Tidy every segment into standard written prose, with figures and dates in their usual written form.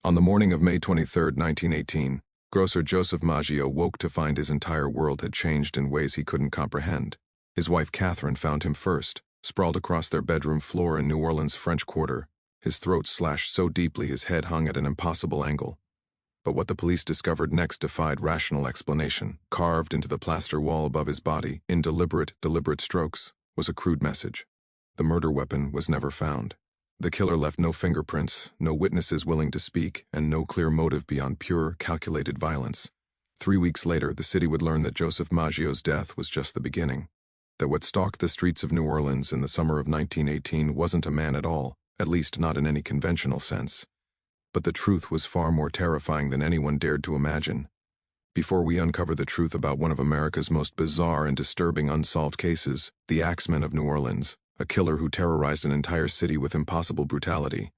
On the morning of May 23, 1918, grocer Joseph Maggio woke to find his entire world had changed in ways he couldn't comprehend. His wife Catherine found him first, sprawled across their bedroom floor in New Orleans' French Quarter, his throat slashed so deeply his head hung at an impossible angle. But what the police discovered next defied rational explanation. Carved into the plaster wall above his body, in deliberate strokes, was a crude message. The murder weapon was never found. The killer left no fingerprints, no witnesses willing to speak, and no clear motive beyond pure, calculated violence. 3 weeks later, the city would learn that Joseph Maggio's death was just the beginning. That what stalked the streets of New Orleans in the summer of 1918 wasn't a man at all, at least not in any conventional sense. But the truth was far more terrifying than anyone dared to imagine. Before we uncover the truth about one of America's most bizarre and disturbing unsolved cases, the Axeman of New Orleans, a killer who terrorized an entire city with impossible brutality,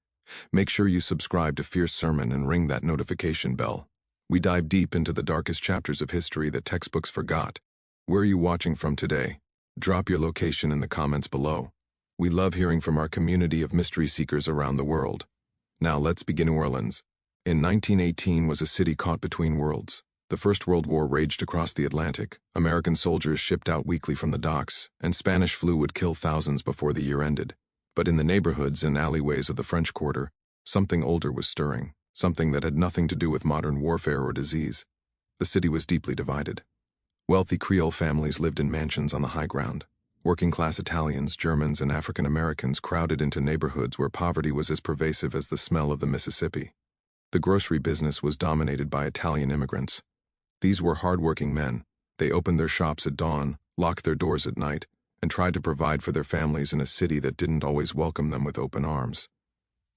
make sure you subscribe to Fierce Sermon and ring that notification bell. We dive deep into the darkest chapters of history that textbooks forgot. Where are you watching from today? Drop your location in the comments below. We love hearing from our community of mystery seekers around the world. Now let's begin. New Orleans, in 1918, was a city caught between worlds. The First World War raged across the Atlantic, American soldiers shipped out weekly from the docks, and Spanish flu would kill thousands before the year ended. But in the neighborhoods and alleyways of the French Quarter, something older was stirring, something that had nothing to do with modern warfare or disease. The city was deeply divided. Wealthy Creole families lived in mansions on the high ground. Working-class Italians, Germans, and African Americans crowded into neighborhoods where poverty was as pervasive as the smell of the Mississippi. The grocery business was dominated by Italian immigrants. These were hard-working men. They opened their shops at dawn, locked their doors at night, and tried to provide for their families in a city that didn't always welcome them with open arms.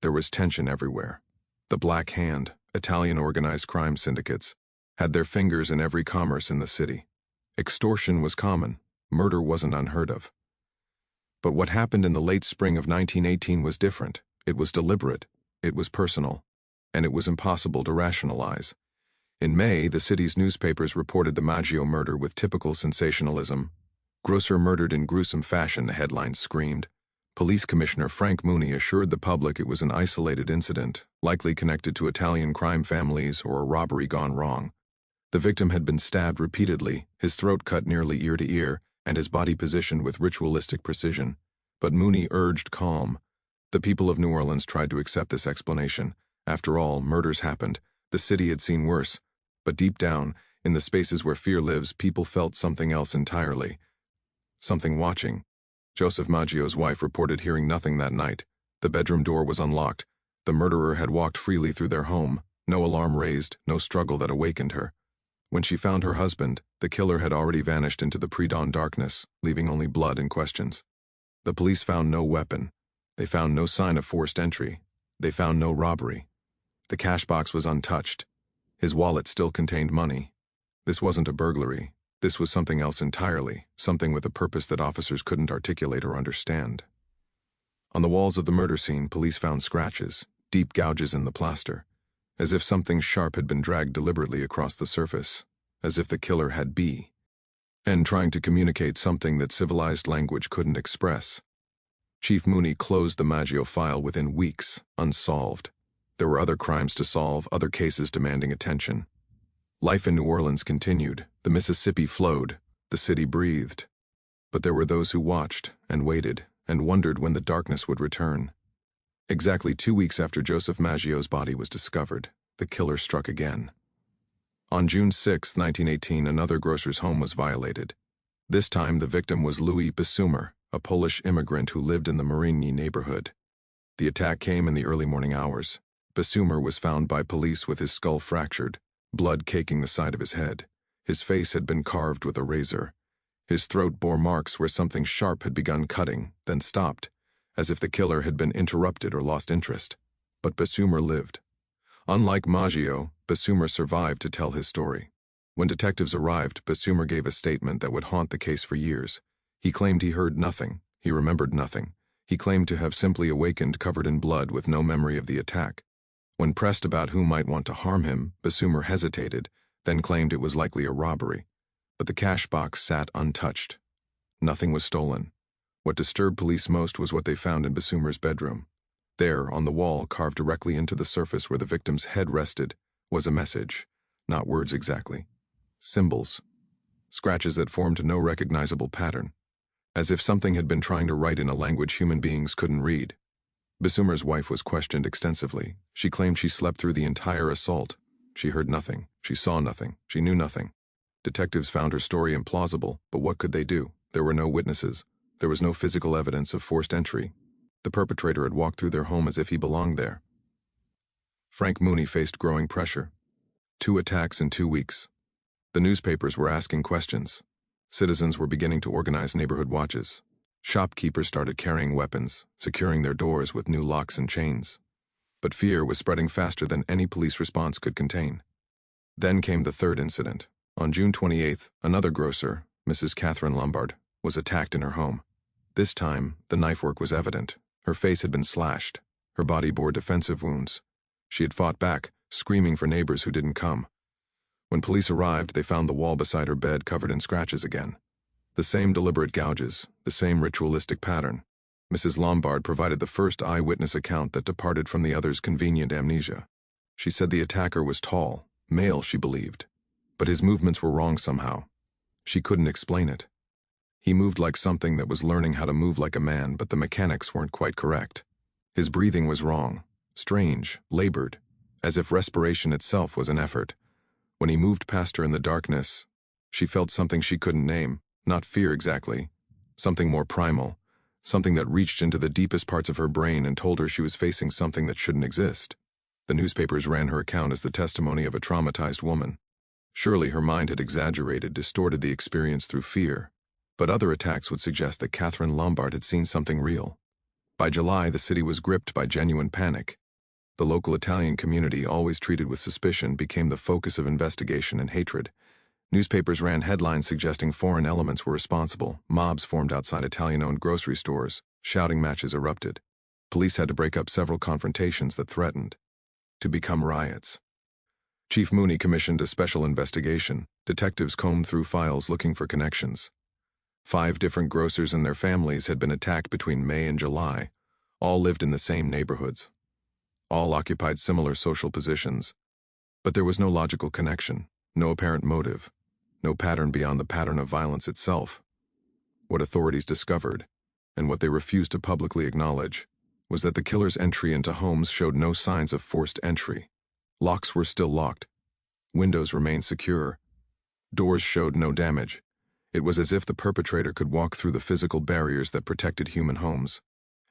There was tension everywhere. The Black Hand, Italian organized crime syndicates, had their fingers in every commerce in the city. Extortion was common. Murder wasn't unheard of. But what happened in the late spring of 1918 was different. It was deliberate, it was personal, and it was impossible to rationalize. In May, the city's newspapers reported the Maggio murder with typical sensationalism. "Grocer murdered in gruesome fashion," the headlines screamed. Police Commissioner Frank Mooney assured the public it was an isolated incident, likely connected to Italian crime families or a robbery gone wrong. The victim had been stabbed repeatedly, his throat cut nearly ear to ear, and his body positioned with ritualistic precision. But Mooney urged calm. The people of New Orleans tried to accept this explanation. After all, murders happened. The city had seen worse. But deep down, in the spaces where fear lives, people felt something else entirely. Something watching. Joseph Maggio's wife reported hearing nothing that night. The bedroom door was unlocked. The murderer had walked freely through their home. No alarm raised, no struggle that awakened her. When she found her husband, the killer had already vanished into the pre-dawn darkness, leaving only blood and questions. The police found no weapon. They found no sign of forced entry. They found no robbery. The cash box was untouched. His wallet still contained money. This wasn't a burglary. This was something else entirely, something with a purpose that officers couldn't articulate or understand. On the walls of the murder scene, police found scratches, deep gouges in the plaster, as if something sharp had been dragged deliberately across the surface, as if the killer had been trying to communicate something that civilized language couldn't express. Chief Mooney closed the Maggio file within weeks, unsolved. There were other crimes to solve, other cases demanding attention. Life in New Orleans continued. The Mississippi flowed. The city breathed. But there were those who watched and waited and wondered when the darkness would return. Exactly 2 weeks after Joseph Maggio's body was discovered, the killer struck again. On June 6, 1918, another grocer's home was violated. This time, the victim was Louis Bessumer, a Polish immigrant who lived in the Marigny neighborhood. The attack came in the early morning hours. Bessumer was found by police with his skull fractured, blood caking the side of his head. His face had been carved with a razor. His throat bore marks where something sharp had begun cutting, then stopped, as if the killer had been interrupted or lost interest. But Bessumer lived. Unlike Maggio, Bessumer survived to tell his story. When detectives arrived, Bessumer gave a statement that would haunt the case for years. He claimed he heard nothing. He remembered nothing. He claimed to have simply awakened covered in blood with no memory of the attack. When pressed about who might want to harm him, Bessumer hesitated, then claimed it was likely a robbery. But the cash box sat untouched. Nothing was stolen. What disturbed police most was what they found in Bessumer's bedroom. There, on the wall, carved directly into the surface where the victim's head rested, was a message. Not words exactly. Symbols. Scratches that formed no recognizable pattern, as if something had been trying to write in a language human beings couldn't read. Basumer's wife was questioned extensively. She claimed she slept through the entire assault. She heard nothing. She saw nothing. She knew nothing. Detectives found her story implausible, but what could they do? There were no witnesses. There was no physical evidence of forced entry. The perpetrator had walked through their home as if he belonged there. Frank Mooney faced growing pressure. 2 attacks in 2 weeks. The newspapers were asking questions. Citizens were beginning to organize neighborhood watches. Shopkeepers started carrying weapons, securing their doors with new locks and chains. But fear was spreading faster than any police response could contain. Then came the 3rd incident. On June 28th, another grocer, Mrs. Catherine Lombard, was attacked in her home. This time, the knifework was evident. Her face had been slashed. Her body bore defensive wounds. She had fought back, screaming for neighbors who didn't come. When police arrived, they found the wall beside her bed covered in scratches again. The same deliberate gouges, the same ritualistic pattern. Mrs. Lombard provided the first eyewitness account that departed from the other's convenient amnesia. She said the attacker was tall, male, she believed. But his movements were wrong somehow. She couldn't explain it. He moved like something that was learning how to move like a man, but the mechanics weren't quite correct. His breathing was wrong, strange, labored, as if respiration itself was an effort. When he moved past her in the darkness, she felt something she couldn't name, not fear exactly, something more primal, something that reached into the deepest parts of her brain and told her she was facing something that shouldn't exist. The newspapers ran her account as the testimony of a traumatized woman. Surely her mind had exaggerated, distorted the experience through fear. But other attacks would suggest that Catherine Lombard had seen something real. By July, the city was gripped by genuine panic. The local Italian community, always treated with suspicion, became the focus of investigation and hatred. Newspapers ran headlines suggesting foreign elements were responsible. Mobs formed outside Italian-owned grocery stores. Shouting matches erupted. Police had to break up several confrontations that threatened to become riots. Chief Mooney commissioned a special investigation. Detectives combed through files looking for connections. 5 different grocers and their families had been attacked between May and July. All lived in the same neighborhoods. All occupied similar social positions. But there was no logical connection, no apparent motive, no pattern beyond the pattern of violence itself. What authorities discovered, and what they refused to publicly acknowledge, was that the killer's entry into homes showed no signs of forced entry. Locks were still locked. Windows remained secure. Doors showed no damage. It was as if the perpetrator could walk through the physical barriers that protected human homes,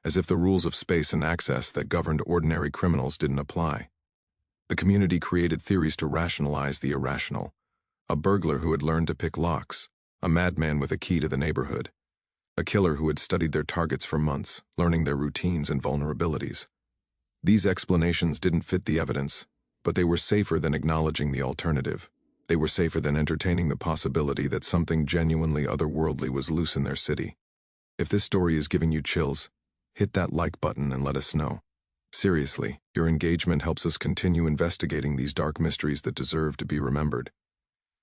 as if the rules of space and access that governed ordinary criminals didn't apply. The community created theories to rationalize the irrational. A burglar who had learned to pick locks, a madman with a key to the neighborhood, a killer who had studied their targets for months, learning their routines and vulnerabilities. These explanations didn't fit the evidence, but they were safer than acknowledging the alternative. They were safer than entertaining the possibility that something genuinely otherworldly was loose in their city. If this story is giving you chills, hit that like button and let us know. Seriously, your engagement helps us continue investigating these dark mysteries that deserve to be remembered.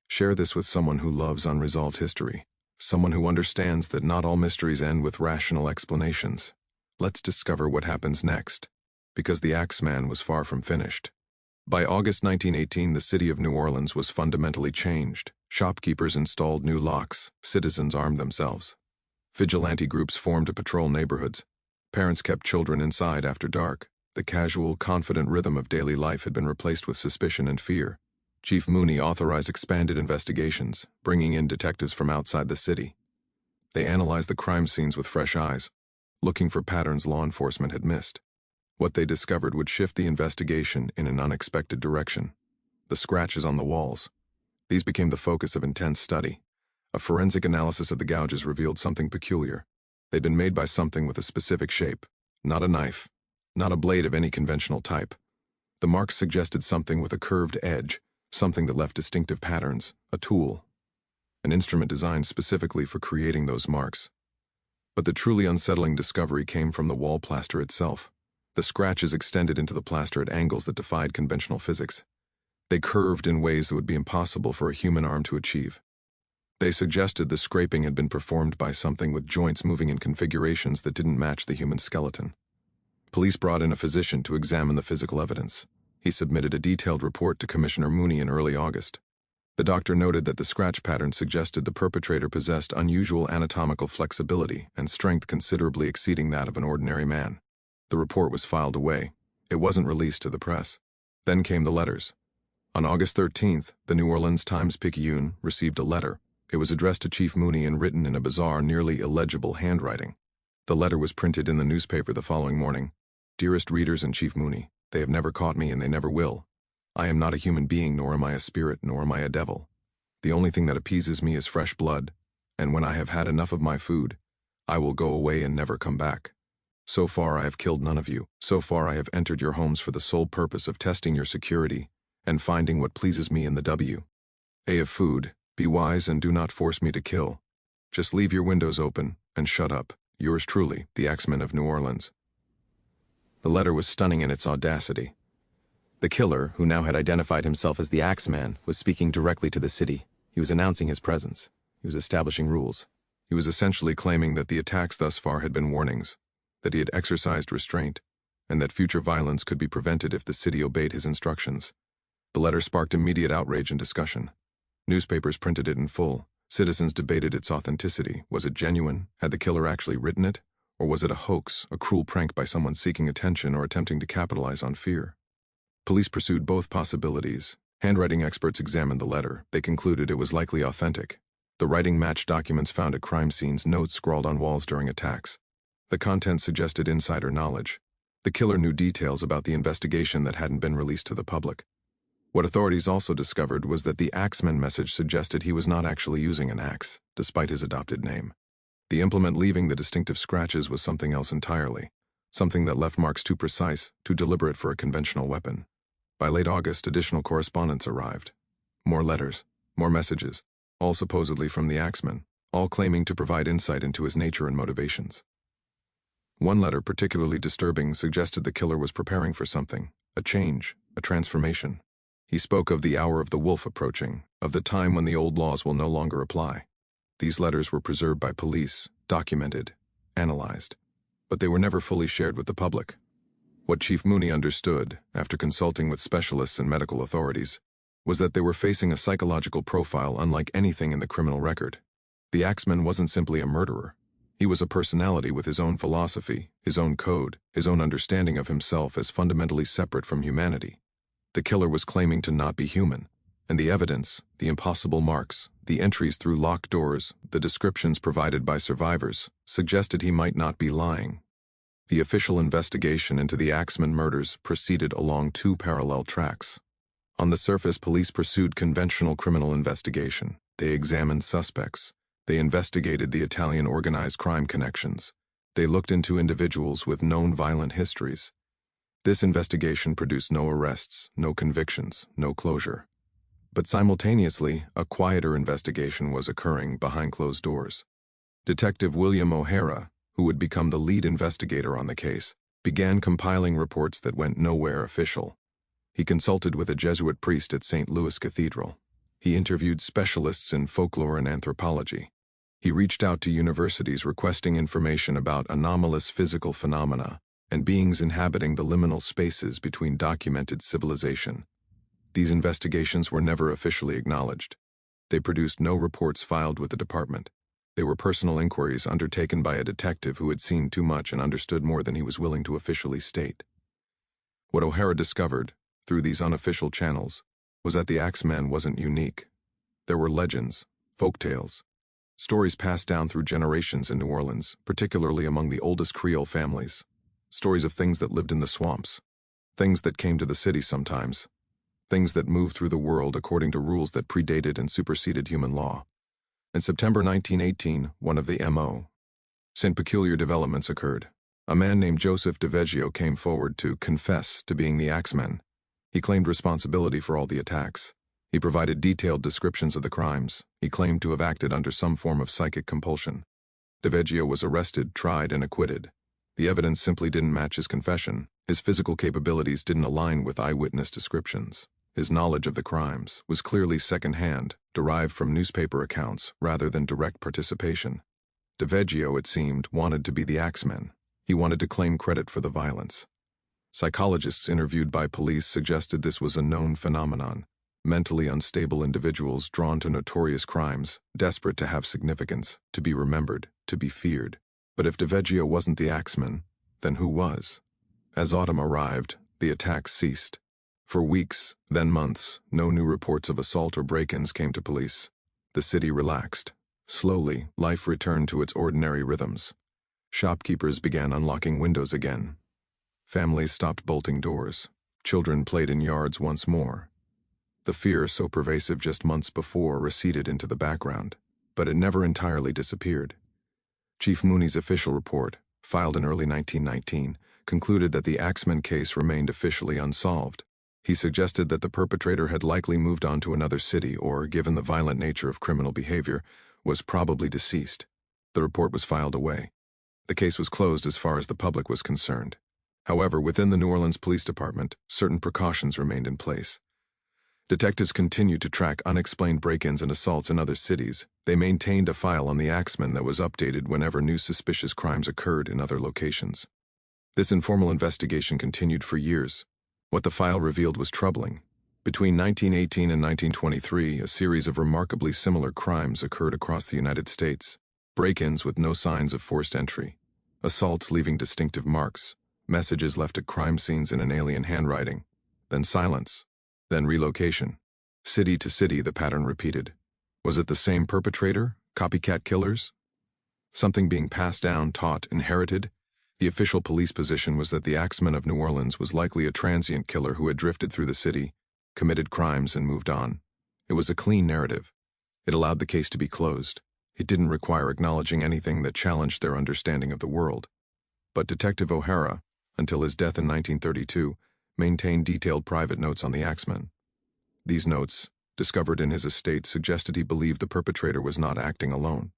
Share this with someone who loves unresolved history, someone who understands that not all mysteries end with rational explanations. Let's discover what happens next, because the Axeman was far from finished. By August 1918, the city of New Orleans was fundamentally changed. Shopkeepers installed new locks, citizens armed themselves. Vigilante groups formed to patrol neighborhoods. Parents kept children inside after dark. The casual, confident rhythm of daily life had been replaced with suspicion and fear. Chief Mooney authorized expanded investigations, bringing in detectives from outside the city. They analyzed the crime scenes with fresh eyes, looking for patterns law enforcement had missed. What they discovered would shift the investigation in an unexpected direction. The scratches on the walls. These became the focus of intense study. A forensic analysis of the gouges revealed something peculiar. They'd been made by something with a specific shape, not a knife, not a blade of any conventional type. The marks suggested something with a curved edge, something that left distinctive patterns, a tool, an instrument designed specifically for creating those marks. But the truly unsettling discovery came from the wall plaster itself. The scratches extended into the plaster at angles that defied conventional physics. They curved in ways that would be impossible for a human arm to achieve. They suggested the scraping had been performed by something with joints moving in configurations that didn't match the human skeleton. Police brought in a physician to examine the physical evidence. He submitted a detailed report to Commissioner Mooney in early August. The doctor noted that the scratch pattern suggested the perpetrator possessed unusual anatomical flexibility and strength considerably exceeding that of an ordinary man. The report was filed away. It wasn't released to the press. Then came the letters. On August 13th, the New Orleans Times-Picayune received a letter. It was addressed to Chief Mooney and written in a bizarre, nearly illegible handwriting. The letter was printed in the newspaper the following morning. "Dearest readers and Chief Mooney, they have never caught me and they never will. I am not a human being, nor am I a spirit, nor am I a devil. The only thing that appeases me is fresh blood, and when I have had enough of my food, I will go away and never come back. So far I have killed none of you. So far I have entered your homes for the sole purpose of testing your security and finding what pleases me in the W.A. of food. Be wise and do not force me to kill. Just leave your windows open and shut up. Yours truly, the Axeman of New Orleans." The letter was stunning in its audacity. The killer, who now had identified himself as the Axeman, was speaking directly to the city. He was announcing his presence. He was establishing rules. He was essentially claiming that the attacks thus far had been warnings, that he had exercised restraint, and that future violence could be prevented if the city obeyed his instructions. The letter sparked immediate outrage and discussion. Newspapers printed it in full. Citizens debated its authenticity. Was it genuine? Had the killer actually written it? Or was it a hoax, a cruel prank by someone seeking attention or attempting to capitalize on fear? Police pursued both possibilities. Handwriting experts examined the letter. They concluded it was likely authentic. The writing matched documents found at crime scenes, notes scrawled on walls during attacks. The content suggested insider knowledge. The killer knew details about the investigation that hadn't been released to the public. What authorities also discovered was that the Axeman message suggested he was not actually using an axe, despite his adopted name. The implement leaving the distinctive scratches was something else entirely, something that left marks too precise, too deliberate for a conventional weapon. By late August, additional correspondence arrived. More letters, more messages, all supposedly from the Axeman, all claiming to provide insight into his nature and motivations. One letter, particularly disturbing, suggested the killer was preparing for something, a change, a transformation. He spoke of the hour of the wolf approaching, of the time when the old laws will no longer apply. These letters were preserved by police, documented, analyzed, but they were never fully shared with the public. What Chief Mooney understood, after consulting with specialists and medical authorities, was that they were facing a psychological profile unlike anything in the criminal record. The Axeman wasn't simply a murderer. He was a personality with his own philosophy, his own code, his own understanding of himself as fundamentally separate from humanity. The killer was claiming to not be human, and the evidence, the impossible marks, the entries through locked doors, the descriptions provided by survivors, suggested he might not be lying. The official investigation into the Axeman murders proceeded along two parallel tracks. On the surface, police pursued conventional criminal investigation. They examined suspects. They investigated the Italian organized crime connections. They looked into individuals with known violent histories. This investigation produced no arrests, no convictions, no closure. But simultaneously, a quieter investigation was occurring behind closed doors. Detective William O'Hara, who would become the lead investigator on the case, began compiling reports that went nowhere official. He consulted with a Jesuit priest at St. Louis Cathedral. He interviewed specialists in folklore and anthropology. He reached out to universities requesting information about anomalous physical phenomena and beings inhabiting the liminal spaces between documented civilization. These investigations were never officially acknowledged. They produced no reports filed with the department. They were personal inquiries undertaken by a detective who had seen too much and understood more than he was willing to officially state. What O'Hara discovered, through these unofficial channels, was that the Axeman wasn't unique. There were legends, folktales, stories passed down through generations in New Orleans, particularly among the oldest Creole families. Stories of things that lived in the swamps, things that came to the city sometimes, things that moved through the world according to rules that predated and superseded human law. In September 1918, one of the M.O. St. Peculiar developments occurred. A man named Joseph DiVeggio came forward to confess to being the Axeman. He claimed responsibility for all the attacks. He provided detailed descriptions of the crimes. He claimed to have acted under some form of psychic compulsion. DiVeggio was arrested, tried, and acquitted. The evidence simply didn't match his confession. His physical capabilities didn't align with eyewitness descriptions. His knowledge of the crimes was clearly second-hand, derived from newspaper accounts rather than direct participation. DiVeggio, it seemed, wanted to be the Axeman. He He wanted to claim credit for the violence. Psychologists interviewed by police suggested this was a known phenomenon. Mentally unstable individuals drawn to notorious crimes, desperate to have significance, to be remembered, to be feared. But if DiVeggio wasn't the Axeman, then who was? As autumn arrived, the attacks ceased. For weeks, then months, no new reports of assault or break-ins came to police. The city relaxed. Slowly, life returned to its ordinary rhythms. Shopkeepers began unlocking windows again. Families stopped bolting doors. Children played in yards once more. The fear so pervasive just months before receded into the background, but it never entirely disappeared. Chief Mooney's official report, filed in early 1919, concluded that the Axeman case remained officially unsolved. He suggested that the perpetrator had likely moved on to another city or, given the violent nature of criminal behavior, was probably deceased. The report was filed away. The case was closed as far as the public was concerned. However, within the New Orleans Police Department, certain precautions remained in place. Detectives continued to track unexplained break-ins and assaults in other cities. They maintained a file on the Axeman that was updated whenever new suspicious crimes occurred in other locations. This informal investigation continued for years. What the file revealed was troubling. Between 1918 and 1923, a series of remarkably similar crimes occurred across the United States. Break-ins with no signs of forced entry. Assaults leaving distinctive marks. Messages left at crime scenes in an alien handwriting. Then silence. Then relocation. City to city, the pattern repeated. Was it the same perpetrator? Copycat killers? Something being passed down, taught, inherited? The official police position was that the Axeman of New Orleans was likely a transient killer who had drifted through the city, committed crimes, and moved on. It was a clean narrative. It allowed the case to be closed. It didn't require acknowledging anything that challenged their understanding of the world. But Detective O'Hara, until his death in 1932, maintained detailed private notes on the Axeman. These notes, discovered in his estate, suggested he believed the perpetrator was not acting alone,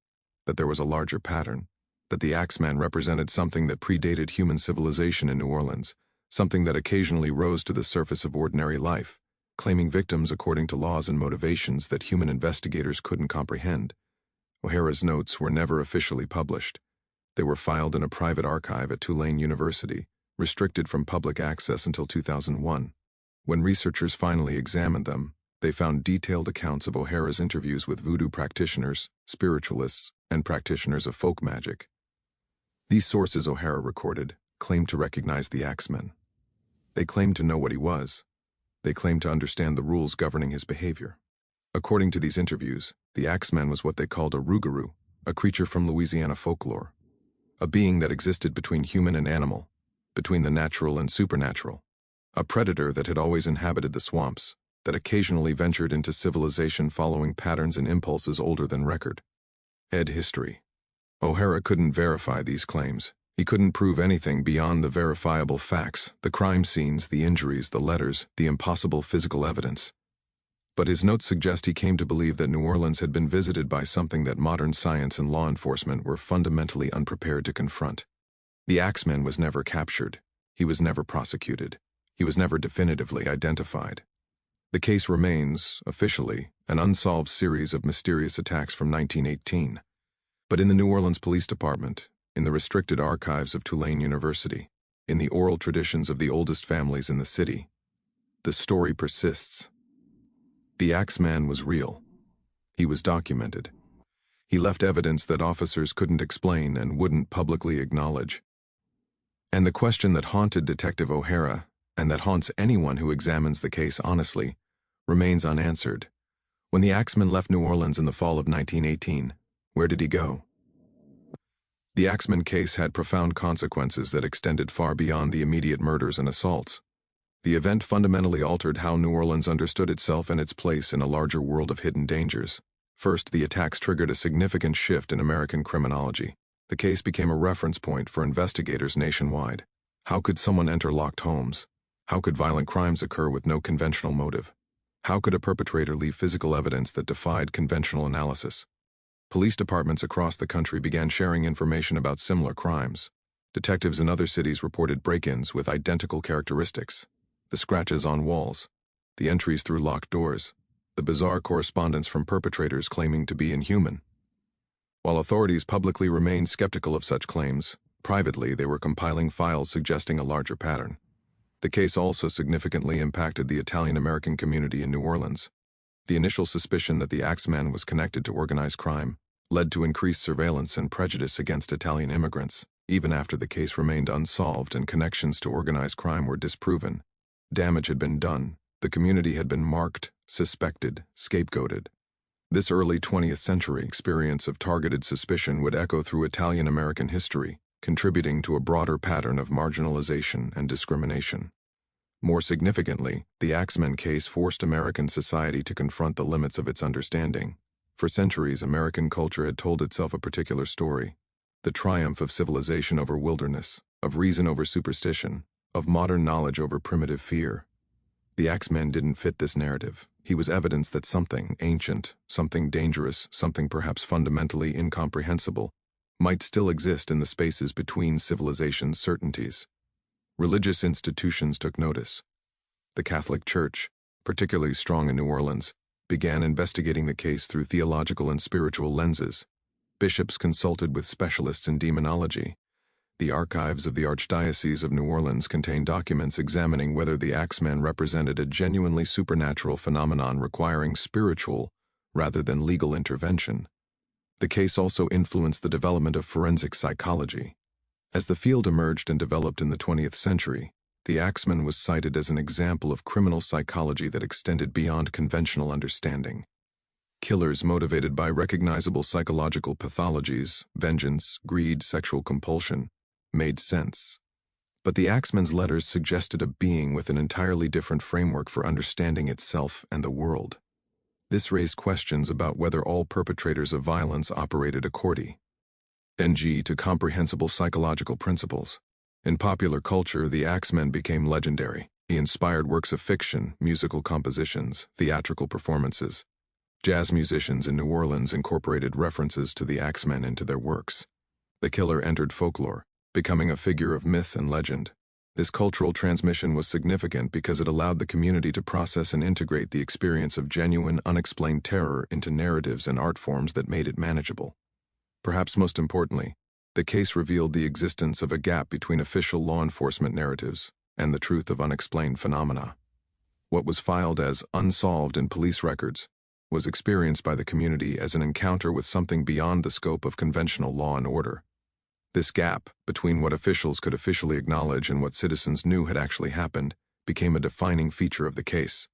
that there was a larger pattern, that the Axeman represented something that predated human civilization in New Orleans, something that occasionally rose to the surface of ordinary life, claiming victims according to laws and motivations that human investigators couldn't comprehend. O'Hara's notes were never officially published. They were filed in a private archive at Tulane University, restricted from public access until 2001. When researchers finally examined them, they found detailed accounts of O'Hara's interviews with voodoo practitioners, spiritualists, and practitioners of folk magic. These sources O'Hara recorded claimed to recognize the Axeman. They claimed to know what he was. They claimed to understand the rules governing his behavior. According to these interviews, the Axeman was what they called a rougarou, a creature from Louisiana folklore, a being that existed between human and animal, between the natural and supernatural, a predator that had always inhabited the swamps, that occasionally ventured into civilization following patterns and impulses older than record. Ed history. O'Hara couldn't verify these claims. He couldn't prove anything beyond the verifiable facts, the crime scenes, the injuries, the letters, the impossible physical evidence. But his notes suggest he came to believe that New Orleans had been visited by something that modern science and law enforcement were fundamentally unprepared to confront. The Axeman was never captured. He was never prosecuted. He was never definitively identified. The case remains, officially, an unsolved series of mysterious attacks from 1918. But in the New Orleans Police Department, in the restricted archives of Tulane University, in the oral traditions of the oldest families in the city, the story persists. The Axeman was real. He was documented. He left evidence that officers couldn't explain and wouldn't publicly acknowledge. And the question that haunted Detective O'Hara, and that haunts anyone who examines the case honestly, remains unanswered. When the Axeman left New Orleans in the fall of 1918, where did he go? The Axeman case had profound consequences that extended far beyond the immediate murders and assaults. The event fundamentally altered how New Orleans understood itself and its place in a larger world of hidden dangers. First, the attacks triggered a significant shift in American criminology. The case became a reference point for investigators nationwide. How could someone enter locked homes? How could violent crimes occur with no conventional motive? How could a perpetrator leave physical evidence that defied conventional analysis? Police departments across the country began sharing information about similar crimes. Detectives in other cities reported break-ins with identical characteristics. The scratches on walls, the entries through locked doors, the bizarre correspondence from perpetrators claiming to be inhuman. While authorities publicly remained skeptical of such claims, Privately, they were compiling files suggesting a larger pattern. The case also significantly impacted the Italian-American community in New Orleans. The initial suspicion that the Axeman was connected to organized crime led to increased surveillance and prejudice against Italian immigrants, even after the case remained unsolved and connections to organized crime were disproven. Damage had been done. The community had been marked, suspected, scapegoated. This early 20th century experience of targeted suspicion would echo through Italian-American history, contributing to a broader pattern of marginalization and discrimination. More significantly, the Axeman case forced American society to confront the limits of its understanding. For centuries, American culture had told itself a particular story: the triumph of civilization over wilderness, of reason over superstition, of modern knowledge over primitive fear. The Axeman didn't fit this narrative. He was evidence that something ancient, something dangerous, something perhaps fundamentally incomprehensible, might still exist in the spaces between civilization's certainties. Religious institutions took notice. The Catholic Church, particularly strong in New Orleans, began investigating the case through theological and spiritual lenses. Bishops consulted with specialists in demonology. The archives of the Archdiocese of New Orleans contain documents examining whether the Axeman represented a genuinely supernatural phenomenon requiring spiritual rather than legal intervention. The case also influenced the development of forensic psychology. As the field emerged and developed in the 20th century, the Axeman was cited as an example of criminal psychology that extended beyond conventional understanding. Killers motivated by recognizable psychological pathologies, vengeance, greed, sexual compulsion, made sense. But the Axeman's letters suggested a being with an entirely different framework for understanding itself and the world. This raised questions about whether all perpetrators of violence operated according to comprehensible psychological principles. In popular culture, the Axeman became legendary. He inspired works of fiction, musical compositions, theatrical performances. Jazz musicians in New Orleans incorporated references to the Axeman into their works. The killer entered folklore, becoming a figure of myth and legend. This cultural transmission was significant because it allowed the community to process and integrate the experience of genuine, unexplained terror into narratives and art forms that made it manageable. Perhaps most importantly, the case revealed the existence of a gap between official law enforcement narratives and the truth of unexplained phenomena. What was filed as unsolved in police records was experienced by the community as an encounter with something beyond the scope of conventional law and order. This gap, between what officials could officially acknowledge and what citizens knew had actually happened, became a defining feature of the case.